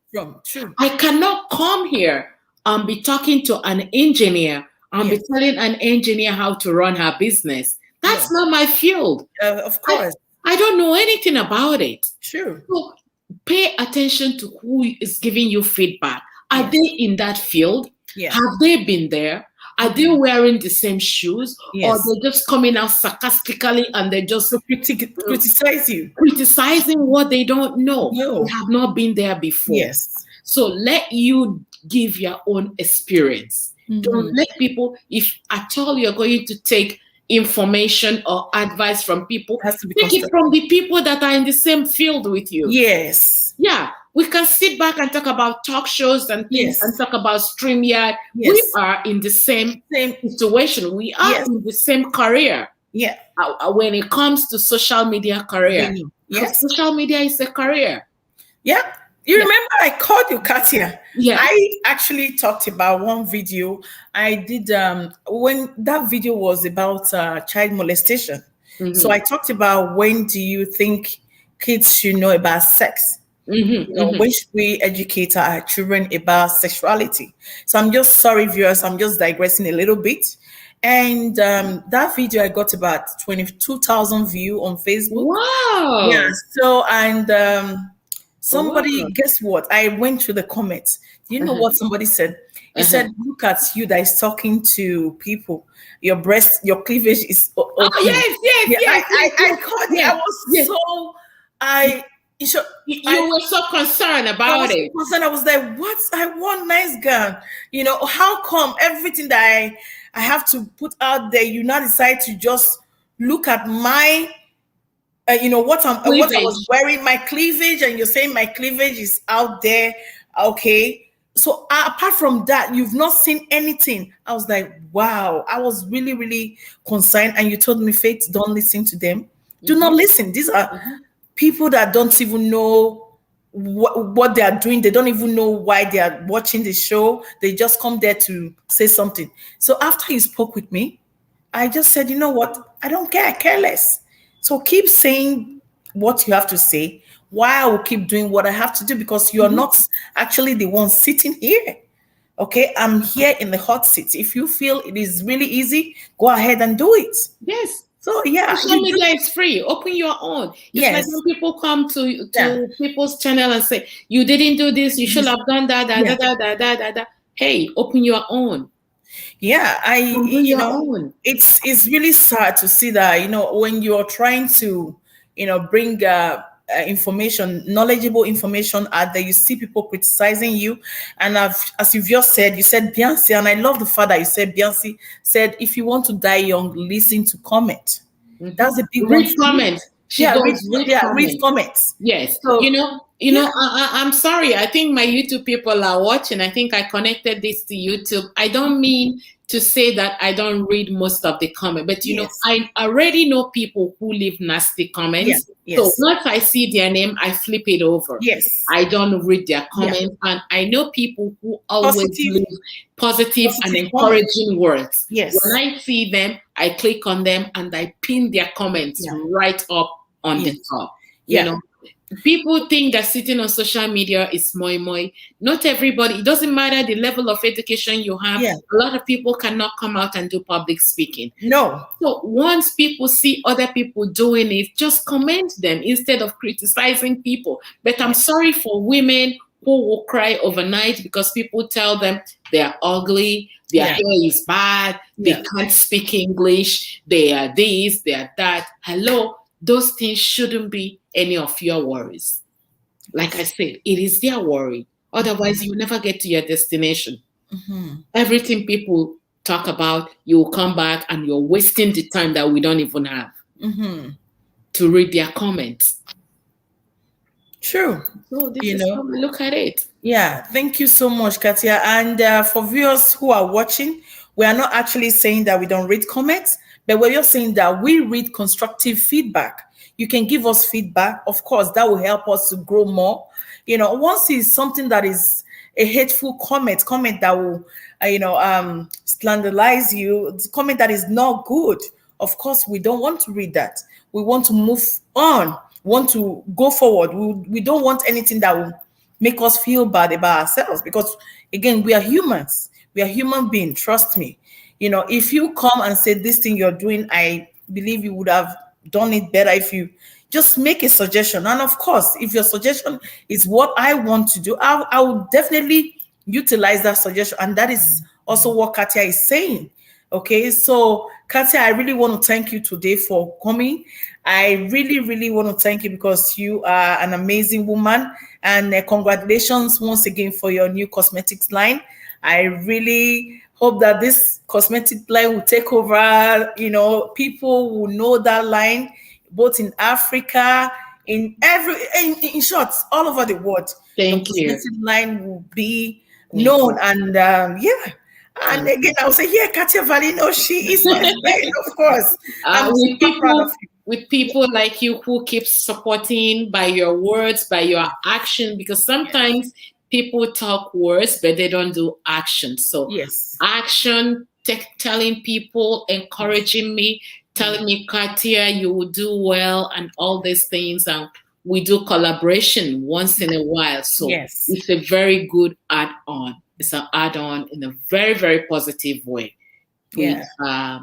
True. I cannot come here and be talking to an engineer and be telling an engineer how to run her business. That's not my field. Of course. I don't know anything about it. Sure. So pay attention to who is giving you feedback. Are they in that field? Have they been there? Are they wearing the same shoes? Or they're just coming out sarcastically and they just criticize you? Criticizing what they don't know. They have not been there before. So let you give your own experience. Don't let people, if at all you're going to take information or advice from people, take it from the people that are in the same field with you. Yeah, we can sit back and talk about talk shows and things and talk about StreamYard. We are in the same situation. We are in the same career. When it comes to social media career. Social media is a career. You remember I called you, Kartia. I actually talked about one video I did when that video was about child molestation. So I talked about, when do you think kids should know about sex? When should we educate our children about sexuality? So I'm just sorry, viewers, I'm just digressing a little bit. And that video, I got about 22,000 views on Facebook. Wow. So, and somebody, guess what? I went through the comments. Do you know what somebody said? He said, look at you that is talking to people. Your breast, your cleavage is open. I caught it. I was so, you were so concerned about it. I was like, what? I want nice gown. How come everything that I have to put out there, you now decide to just look at my what I was wearing, my cleavage, and you're saying my cleavage is out there. Okay. So apart from that, you've not seen anything. I was like, wow. I was really, really concerned. And you told me, Faith, don't listen to them. Do not listen. These are people that don't even know what they are doing. They don't even know why they are watching the show. They just come there to say something. So after you spoke with me, I just said, you know what? I don't care. I care less. So keep saying what you have to say. Why I will keep doing what I have to do because you're Mhm. not actually the one sitting here. Okay, I'm here in the hot seat. If you feel it is really easy, go ahead and do it. Yes. So yeah, Social you media just is free. Open your own. It's like when yes, people come yeah, to people's channel and say, "You didn't do this. You should this, have done that." Da, yeah, da, da, da, da, da, da. Hey, open your own yeah. I and do your own. it's really sad to see that when you're trying to bring information, knowledgeable information out there, you see people criticizing you, and as you've just said, you said Beyonce, and I love the fact that you said Beyonce said, if you want to die young, listen to comment. Mhm. That's a big one Read for me. comments. She Yeah, goes read read comments. comments. Yes, So yeah, I'm sorry. I think my YouTube people are watching. I think I connected this to YouTube. I don't mean to say that I don't read most of the comment, but yes, I already know people who leave nasty yeah, comments. So yes, once I see their name, I flip it over. yes, I don't read their yeah, comments, and I know people who always positive leave positive and comments. encouraging words. When Yes, I see them, I click on them and I pin their comments yeah, right up on the yes, top. You yeah, know, people think that sitting on social media is moi moi. Not everybody, it doesn't matter the level of education you have. yeah. A lot of people cannot come out and do public speaking. No, So once people see other people doing it, just commend them instead of criticizing people. But I'm yeah, sorry for women who will cry overnight because people tell them they are ugly, their yeah, hair is bad, they yeah. can't speak English, they are this, they are that. Hello, those things shouldn't be any of your worries. Like I said, it is their worry. Otherwise, you never get to your destination. Mhm. Everything people talk about, you will come back and you're wasting the time that we don't even have Mhm. to read their comments. True. So this You is how know, we look at it. yeah. Thank you so much, Katia. And for viewers who are watching, we are not actually saying that we don't read comments, but we're just saying that we read constructive feedback. You can give us feedback. Of course, that will help us to grow more. Once it's something that is a hateful comment that will, scandalize you, it's comment that is not good. Of course, we don't want to read that. We want to move on, want to go forward. We don't want anything that will make us feel bad about ourselves because, again, we are humans. We are human beings. Trust me. If you come and say this thing you're doing, I believe you would have done it better if you just make a suggestion. And of course, if your suggestion is what I want to do, I will definitely utilize that suggestion. And that is also what Katia is saying. Okay, so Katia, I really want to thank you today for coming. I really, really want to thank you because you are an amazing woman. And congratulations once again for your new cosmetics line. I really hope that this cosmetic line will take over. People will know that line both in Africa, in short, all over the world. Your Thank you. cosmetic line will be Thank known, you. and yeah. And Thank again, you. I will say, yeah, Katia Valino, she is my friend, of course. I'm With super proud of people you. with people like you who keep supporting by your words, by your action, because Yes, sometimes people talk words but they don't do action. So yes, action, telling people, yes, encouraging me, yes, telling me, Katia, you will do well, and all these things. And we do collaboration once in a while. So yes. it's a very good add-on. It's an add-on in a very, very positive way. We Yeah.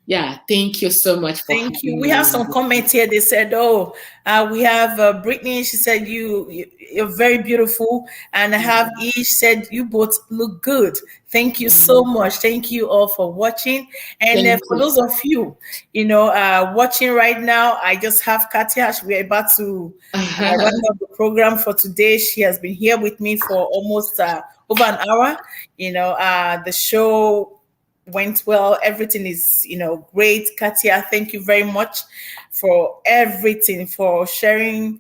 yeah, thank you so much for Thank you. having We have me. some comments here. They said, "Oh, we have Brittany." She said, You're very beautiful," and I have Ish said, "You both look good." Thank you so much. Thank you all for watching, and Thank for you. those of you, watching right now, I just have Katia. We're about to round up the program for today. She has been here with me for almost over an hour. The show went well. Everything is, great. Katia, thank you very much for everything, for sharing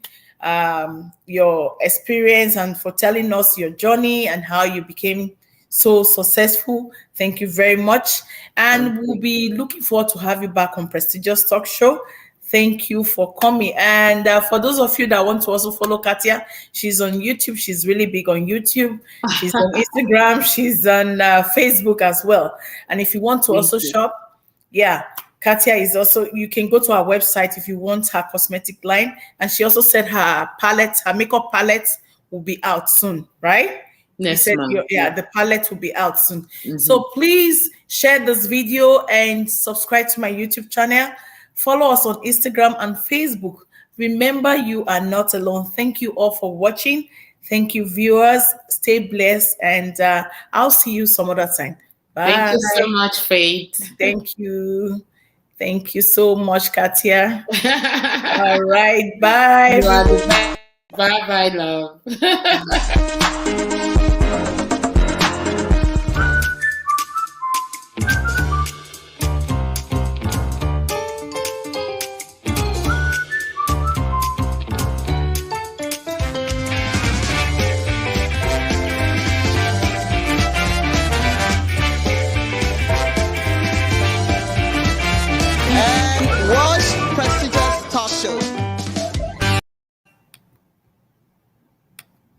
your experience and for telling us your journey and how you became so successful. Thank you very much. Thank And we'll you. be looking forward to have you back on Prestigious Talk Show. Thank you for coming. And for those of you that want to also follow Katia, she's on YouTube. She's really big on YouTube. She's on Instagram. She's on Facebook as well. And if you want to Thank also you. shop, yeah, Katia is also, you can go to our website if you want her cosmetic line. And she also said her palette, her makeup palette will be out soon, right? You Next said, month. yeah, the palette will be out soon. Mhm. So please share this video and subscribe to my YouTube channel. Follow us on Instagram and Facebook. Remember, you are not alone. Thank you all for watching. Thank you, viewers. Stay blessed, and I'll see you some other time. Thank Bye. you so much, Faith. Thank you. Thank you so much, Katia. All right. Bye, You are the everyone. best. Bye bye, love.